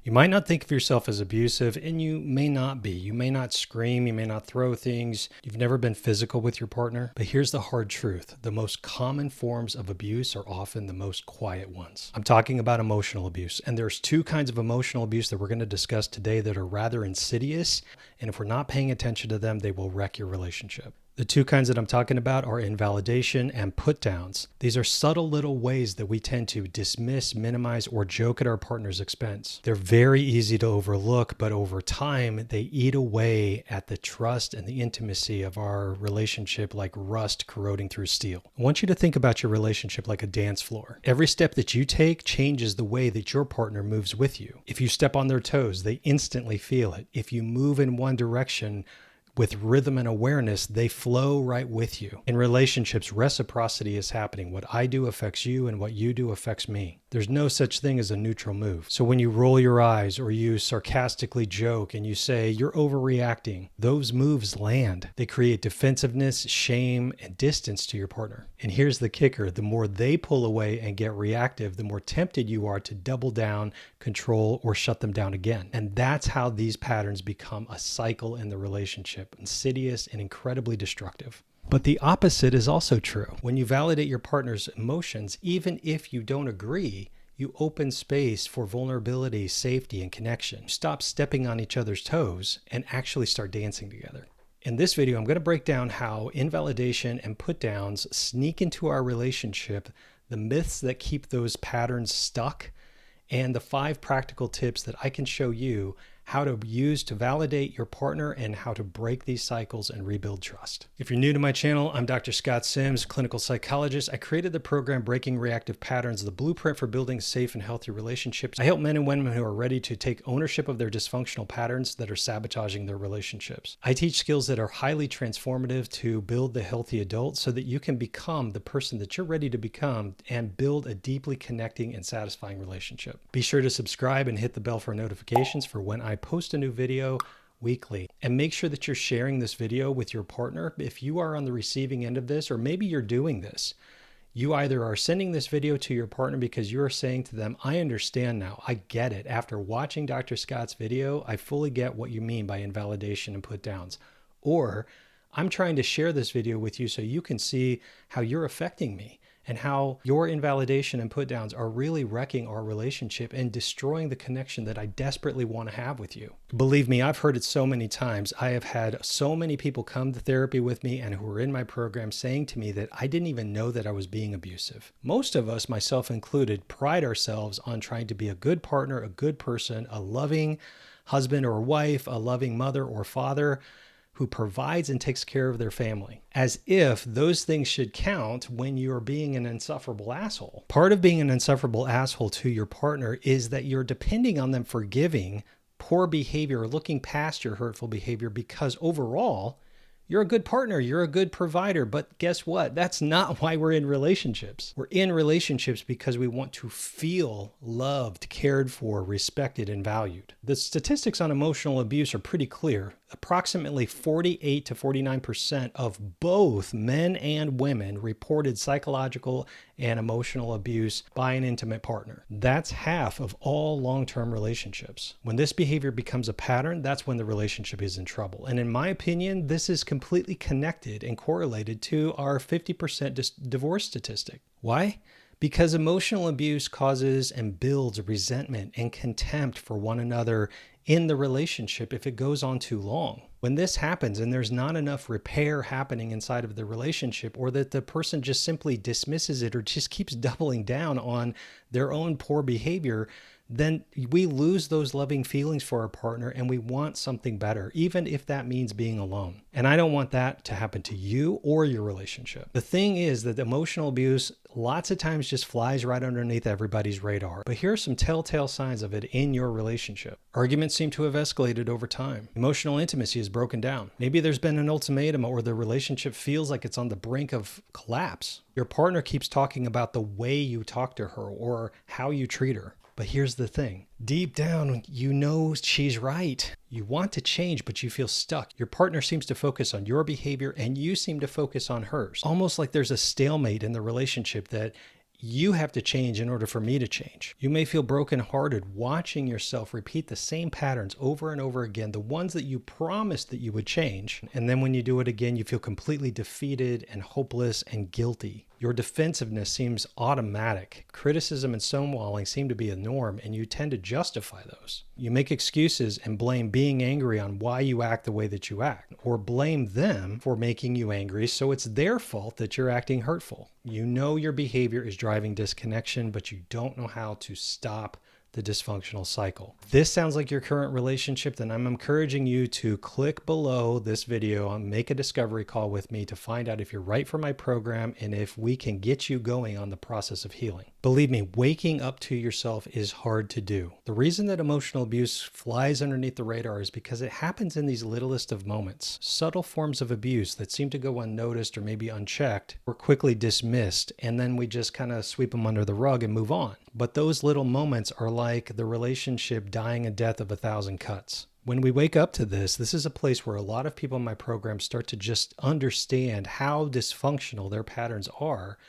You might not think of yourself as abusive, and you may not be. You may not scream, you may not throw things. You've never been physical with your partner. But here's the hard truth. The most common forms of abuse are often the most quiet ones. I'm talking about emotional abuse, and there's two kinds of emotional abuse that we're going to discuss today that are rather insidious, and if we're not paying attention to them, they will wreck your relationship. The two kinds that I'm talking about are invalidation and put downs. These are subtle little ways that we tend to dismiss, minimize, or joke at our partner's expense. They're very easy to overlook, but over time, they eat away at the trust and the intimacy of our relationship like rust corroding through steel. I want you to think about your relationship like a dance floor. Every step that you take changes the way that your partner moves with you. If you step on their toes, they instantly feel it. If you move in one direction, with rhythm and awareness, they flow right with you. In relationships, reciprocity is happening. What I do affects you and what you do affects me. There's no such thing as a neutral move. So when you roll your eyes or you sarcastically joke and you say you're overreacting, those moves land. They create defensiveness, shame, and distance to your partner. And here's the kicker. The more they pull away and get reactive, the more tempted you are to double down, control, or shut them down again. And that's how these patterns become a cycle in the relationship. Insidious and incredibly destructive. But the opposite is also true. When you validate your partner's emotions, even if you don't agree, you open space for vulnerability, safety, and connection. Stop stepping on each other's toes and actually start dancing together. In this video, I'm going to break down how invalidation and put downs sneak into our relationship, the myths that keep those patterns stuck, and the 5 practical tips that I can show you how to use to validate your partner and how to break these cycles and rebuild trust. If you're new to my channel, I'm Dr. Scott Symes, clinical psychologist. I created the program Breaking Reactive Patterns, the blueprint for building safe and healthy relationships. I help men and women who are ready to take ownership of their dysfunctional patterns that are sabotaging their relationships. I teach skills that are highly transformative to build the healthy adult so that you can become the person that you're ready to become and build a deeply connecting and satisfying relationship. Be sure to subscribe and hit the bell for notifications for when I post a new video weekly. And make sure that you're sharing this video with your partner. If you are on the receiving end of this, or maybe you're doing this, you either are sending this video to your partner because you're saying to them, I understand now, I get it. After watching Dr. Scott's video, I fully get what you mean by invalidation and put downs. Or I'm trying to share this video with you so you can see how you're affecting me and how your invalidation and put downs are really wrecking our relationship and destroying the connection that I desperately want to have with you. Believe me, I've heard it so many times. I have had so many people come to therapy with me and who are in my program saying to me that I didn't even know that I was being abusive. Most of us, myself included, pride ourselves on trying to be a good partner, a good person, a loving husband or wife, a loving mother or father, who provides and takes care of their family, as if those things should count when you're being an insufferable asshole. Part of being an insufferable asshole to your partner is that you're depending on them forgiving poor behavior or looking past your hurtful behavior because overall, you're a good partner, you're a good provider, but guess what? That's not why we're in relationships. We're in relationships because we want to feel loved, cared for, respected, and valued. The statistics on emotional abuse are pretty clear. Approximately 48 to 49% of both men and women reported psychological and emotional abuse by an intimate partner. That's half of all long-term relationships. When this behavior becomes a pattern, that's when the relationship is in trouble. And in my opinion, this is completely connected and correlated to our 50% divorce statistic. Why? Because emotional abuse causes and builds resentment and contempt for one another in the relationship if it goes on too long. When this happens and there's not enough repair happening inside of the relationship, or that the person just simply dismisses it or just keeps doubling down on their own poor behavior, then we lose those loving feelings for our partner and we want something better, even if that means being alone. And I don't want that to happen to you or your relationship. The thing is that emotional abuse lots of times just flies right underneath everybody's radar. But here are some telltale signs of it in your relationship. Arguments seem to have escalated over time. Emotional intimacy is broken down. Maybe there's been an ultimatum or the relationship feels like it's on the brink of collapse. Your partner keeps talking about the way you talk to her or how you treat her. But here's the thing. Deep down, you know she's right. You want to change, but you feel stuck. Your partner seems to focus on your behavior and you seem to focus on hers. Almost like there's a stalemate in the relationship that You have to change in order for me to change. You may feel brokenhearted watching yourself repeat the same patterns over and over again, the ones that you promised that you would change. And then when you do it again, you feel completely defeated and hopeless and guilty. Your defensiveness seems automatic. Criticism and stonewalling seem to be a norm, and you tend to justify those. You make excuses and blame being angry on why you act the way that you act, or blame them for making you angry, so it's their fault that you're acting hurtful. You know your behavior is driving disconnection, but you don't know how to stop the dysfunctional cycle. If this sounds like your current relationship, then I'm encouraging you to click below this video and make a discovery call with me to find out if you're right for my program and if we can get you going on the process of healing. Believe me, waking up to yourself is hard to do. The reason that emotional abuse flies underneath the radar is because it happens in these littlest of moments. Subtle forms of abuse that seem to go unnoticed or maybe unchecked or quickly dismissed, and then we just kind of sweep them under the rug and move on. But those little moments are like the relationship dying a death of 1,000 cuts. When we wake up to this is a place where a lot of people in my program start to just understand how dysfunctional their patterns are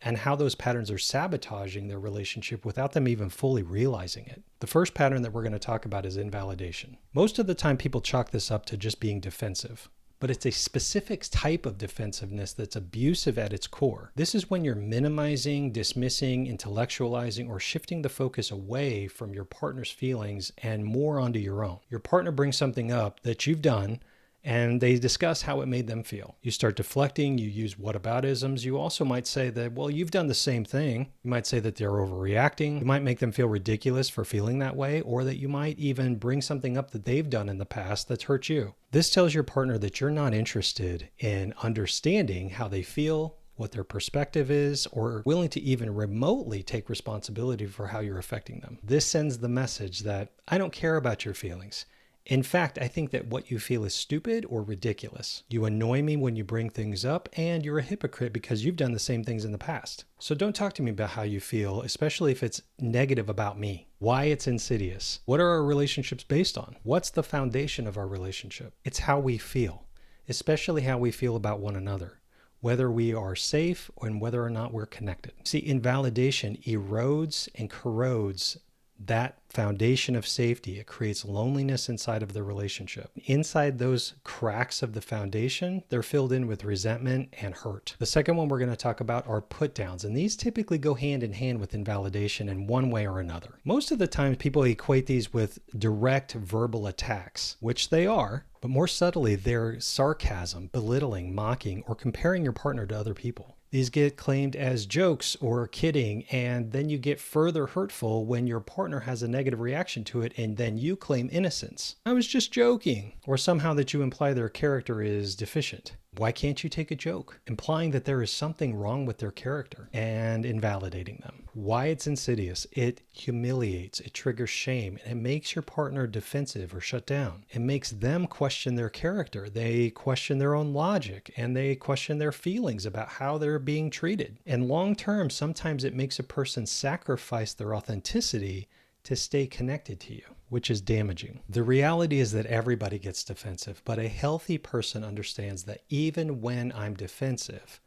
and how those patterns are sabotaging their relationship without them even fully realizing it. The first pattern that we're going to talk about is invalidation. Most of the time people chalk this up to just being defensive. But it's a specific type of defensiveness that's abusive at its core. This is when you're minimizing, dismissing, intellectualizing, or shifting the focus away from your partner's feelings and more onto your own. Your partner brings something up that you've done, and they discuss how it made them feel. You start deflecting, you use whataboutisms. You also might say that, well, you've done the same thing. You might say that they're overreacting. You might make them feel ridiculous for feeling that way, or that you might even bring something up that they've done in the past that's hurt you. This tells your partner that you're not interested in understanding how they feel, what their perspective is, or willing to even remotely take responsibility for how you're affecting them. This sends the message that I don't care about your feelings. In fact, I think that what you feel is stupid or ridiculous. You annoy me when you bring things up, and you're a hypocrite because you've done the same things in the past. So don't talk to me about how you feel, especially if it's negative about me. Why it's insidious. What are our relationships based on? What's the foundation of our relationship? It's how we feel, especially how we feel about one another, whether we are safe and whether or not we're connected. See, invalidation erodes and corrodes that foundation of safety. It creates loneliness inside of the relationship. Inside those cracks of the foundation, they're filled in with resentment and hurt. The second one we're going to talk about are put downs, and these typically go hand in hand with invalidation in one way or another. Most of the time, people equate these with direct verbal attacks, which they are, but more subtly, they're sarcasm, belittling, mocking, or comparing your partner to other people. These get claimed as jokes or kidding, and then you get further hurtful when your partner has a negative reaction to it, and then you claim innocence. I was just joking. Or somehow that you imply their character is deficient. Why can't you take a joke? Implying that there is something wrong with their character and invalidating them. Why it's insidious. It humiliates, it triggers shame, and it makes your partner defensive or shut down. It makes them question their character. They question their own logic, and they question their feelings about how they're being treated. And long term, sometimes it makes a person sacrifice their authenticity to stay connected to you, which is damaging. The reality is that everybody gets defensive, but a healthy person understands that even when I'm defensive,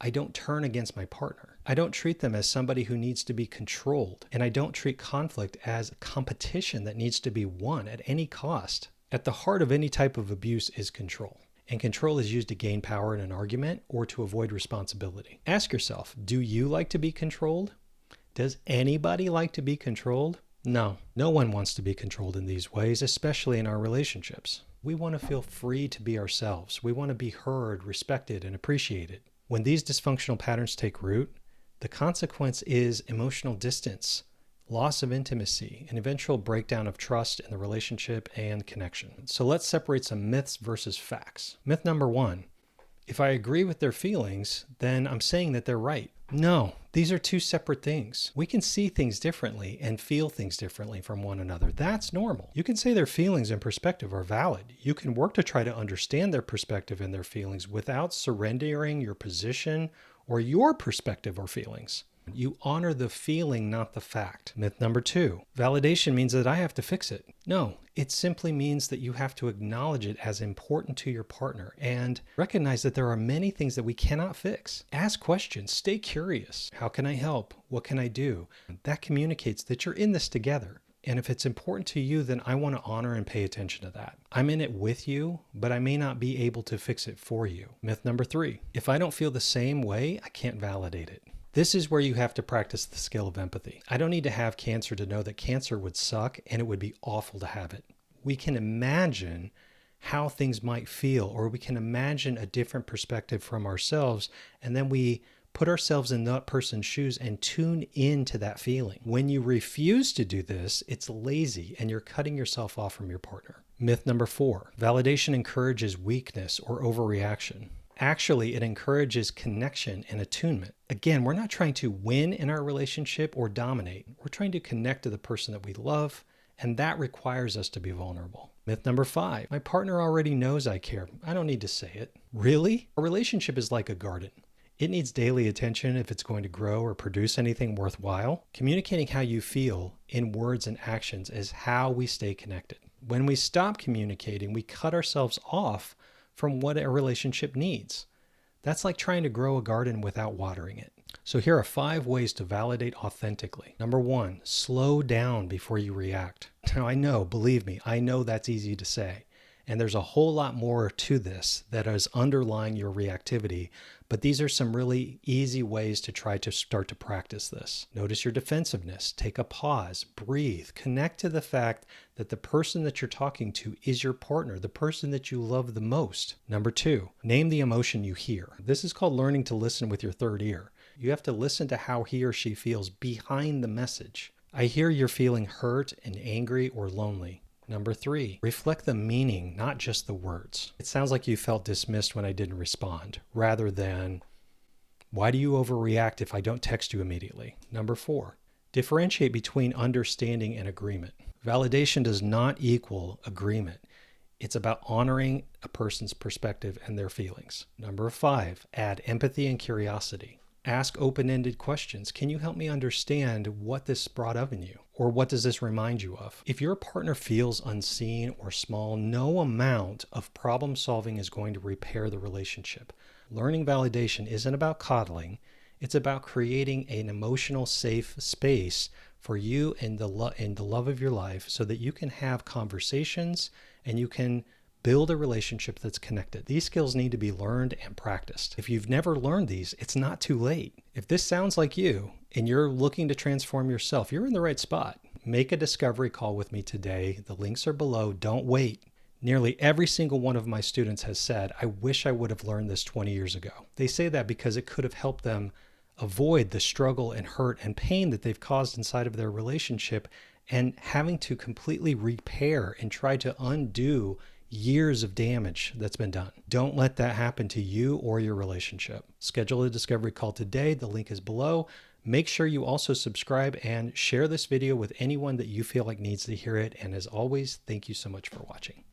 I don't turn against my partner. I don't treat them as somebody who needs to be controlled, and I don't treat conflict as competition that needs to be won at any cost. At the heart of any type of abuse is control. And control is used to gain power in an argument or to avoid responsibility. Ask yourself, do you like to be controlled? Does anybody like to be controlled? No, no one wants to be controlled in these ways, especially in our relationships. We want to feel free to be ourselves. We want to be heard, respected, and appreciated. When these dysfunctional patterns take root, the consequence is emotional distance, loss of intimacy, and eventual breakdown of trust in the relationship and connection. So let's separate some myths versus facts. Myth number one, if I agree with their feelings, then I'm saying that they're right. No, these are two separate things. We can see things differently and feel things differently from one another. That's normal. You can say their feelings and perspective are valid. You can work to try to understand their perspective and their feelings without surrendering your position or your perspective or feelings. You honor the feeling, not the fact. Myth number 2, validation means that I have to fix it. No, it simply means that you have to acknowledge it as important to your partner and recognize that there are many things that we cannot fix. Ask questions, stay curious. How can I help? What can I do? That communicates that you're in this together. And if it's important to you, then I want to honor and pay attention to that. I'm in it with you, but I may not be able to fix it for you. Myth number 3, if I don't feel the same way, I can't validate it. This is where you have to practice the skill of empathy. I don't need to have cancer to know that cancer would suck and it would be awful to have it. We can imagine how things might feel, or we can imagine a different perspective from ourselves, and then we put ourselves in that person's shoes and tune into that feeling. When you refuse to do this, it's lazy and you're cutting yourself off from your partner. Myth number 4, validation encourages weakness or overreaction. Actually, it encourages connection and attunement. Again, we're not trying to win in our relationship or dominate. We're trying to connect to the person that we love, and that requires us to be vulnerable. Myth number 5, my partner already knows I care. I don't need to say it. Really? A relationship is like a garden. It needs daily attention if it's going to grow or produce anything worthwhile. Communicating how you feel in words and actions is how we stay connected. When we stop communicating, we cut ourselves off from what a relationship needs. That's like trying to grow a garden without watering it. So here are 5 ways to validate authentically. Number 1, slow down before you react. Now I know, believe me, I know that's easy to say. And there's a whole lot more to this that is underlying your reactivity, but these are some really easy ways to try to start to practice this. Notice your defensiveness, take a pause, breathe, connect to the fact that the person that you're talking to is your partner, the person that you love the most. Number 2, name the emotion you hear. This is called learning to listen with your third ear. You have to listen to how he or she feels behind the message. I hear you're feeling hurt and angry or lonely. Number 3, reflect the meaning, not just the words. It sounds like you felt dismissed when I didn't respond, rather than, why do you overreact if I don't text you immediately? Number 4, differentiate between understanding and agreement. Validation does not equal agreement. It's about honoring a person's perspective and their feelings. Number 5, add empathy and curiosity. Ask open-ended questions. Can you help me understand what this brought up in you? Or what does this remind you of? If your partner feels unseen or small, no amount of problem solving is going to repair the relationship. Learning validation isn't about coddling. It's about creating an emotional safe space for you and the love of your life so that you can have conversations and you can build a relationship that's connected. These skills need to be learned and practiced. If you've never learned these, it's not too late. If this sounds like you and you're looking to transform yourself, you're in the right spot. Make a discovery call with me today. The links are below. Don't wait. Nearly every single one of my students has said, I wish I would have learned this 20 years ago. They say that because it could have helped them avoid the struggle and hurt and pain that they've caused inside of their relationship and having to completely repair and try to undo years of damage that's been done. Don't let that happen to you or your relationship. Schedule a discovery call today. The link is below. Make sure you also subscribe and share this video with anyone that you feel like needs to hear it. And as always, thank you so much for watching.